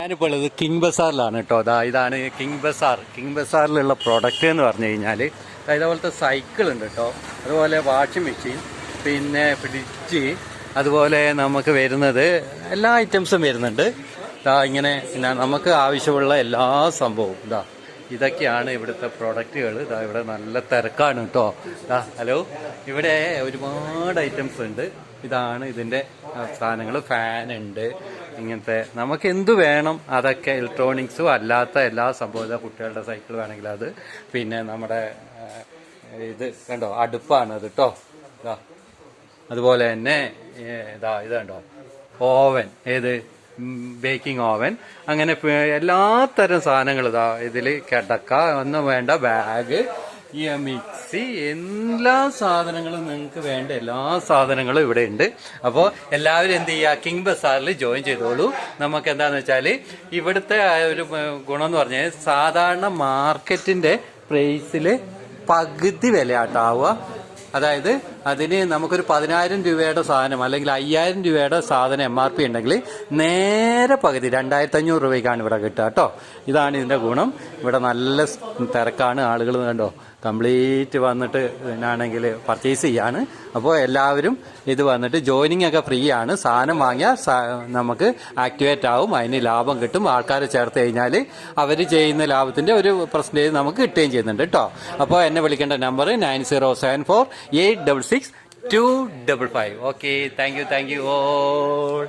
ഞാനിപ്പോൾ ഉള്ളത് കിങ് ബസാറിലാണ് കേട്ടോ. ഇതാണ് കിങ് ബസാർ. കിങ് ബസാറിലുള്ള പ്രൊഡക്റ്റ് എന്ന് പറഞ്ഞു കഴിഞ്ഞാൽ ഇതേപോലത്തെ സൈക്കിൾ ഉണ്ട് കേട്ടോ, അതുപോലെ വാഷിംഗ് മെഷീൻ, പിന്നെ ഫ്രിഡ്ജ്, അതുപോലെ നമുക്ക് വരുന്നത് എല്ലാ ഐറ്റംസും വരുന്നുണ്ട്. ഇങ്ങനെ നമുക്ക് ആവശ്യമുള്ള എല്ലാ സംഭവവും ഇതൊക്കെയാണ് ഇവിടുത്തെ പ്രൊഡക്റ്റുകൾ. ഇവിടെ നല്ല തിരക്കാണ് കേട്ടോ. ഹലോ, ഇവിടെ ഒരുപാട് ഐറ്റംസ് ഉണ്ട്. ഇതാണ് ഇതിൻ്റെ സാധനങ്ങൾ. ഫാനുണ്ട്, ഇങ്ങനത്തെ നമുക്ക് എന്ത് വേണം അതൊക്കെ, ഇലക്ട്രോണിക്സും അല്ലാത്ത എല്ലാ സംഭവവും. കുട്ടികളുടെ സൈക്കിൾ വേണമെങ്കിൽ അത്, പിന്നെ നമ്മുടെ ഇത് കണ്ടോ, അടുപ്പാണ് അത് കേട്ടോ. അതുപോലെ തന്നെ ഇത് കണ്ടോ, ഓവൻ, ഏത് ബേക്കിംഗ് ഓവൻ, അങ്ങനെ എല്ലാത്തരം സാധനങ്ങൾ ഇതിൽ. കിടക്ക ഒന്നും വേണ്ട, ബാഗ്, മിക്സി, എല്ലാ സാധനങ്ങളും നിങ്ങൾക്ക് വേണ്ട എല്ലാ സാധനങ്ങളും ഇവിടെ ഉണ്ട്. അപ്പോൾ എല്ലാവരും എന്ത് ചെയ്യുക, കിങ് ബസാറിൽ ജോയിൻ ചെയ്തോളൂ. നമുക്ക് എന്താണെന്ന് വെച്ചാൽ ഇവിടുത്തെ ഒരു ഗുണം എന്ന് പറഞ്ഞാൽ സാധാരണ മാർക്കറ്റിൻ്റെ പ്രൈസിൽ പകുതി വിലയാട്ടാവുക. അതായത് അതിന് നമുക്കൊരു 10,000 രൂപയുടെ സാധനം അല്ലെങ്കിൽ 5,000 രൂപയുടെ സാധനം MRP ഉണ്ടെങ്കിൽ നേരെ പകുതി 2,500 രൂപയ്ക്കാണ് ഇവിടെ കിട്ടുക കേട്ടോ. ഇതാണ് ഇതിൻ്റെ ഗുണം. ഇവിടെ നല്ല തിരക്കാണ്, ആളുകൾ കണ്ടോ കംപ്ലീറ്റ് വന്നിട്ട് ആണെങ്കിൽ പർച്ചേസ് ചെയ്യാണ്. അപ്പോൾ എല്ലാവരും ഇത് വന്നിട്ട് ജോയിനിങ് ഒക്കെ ഫ്രീ ആണ്. സാധനം വാങ്ങിയാൽ നമുക്ക് ആക്ടിവേറ്റ് ആവും, അതിന് ലാഭം കിട്ടും. ആൾക്കാരെ ചേർത്ത് കഴിഞ്ഞാൽ അവർ ചെയ്യുന്ന ലാഭത്തിൻ്റെ ഒരു പെർസെൻറ്റേജ് നമുക്ക് കിട്ടുകയും ചെയ്യുന്നുണ്ട് കേട്ടോ. അപ്പോൾ എന്നെ വിളിക്കേണ്ട number 9074866255. Okay, thank you all.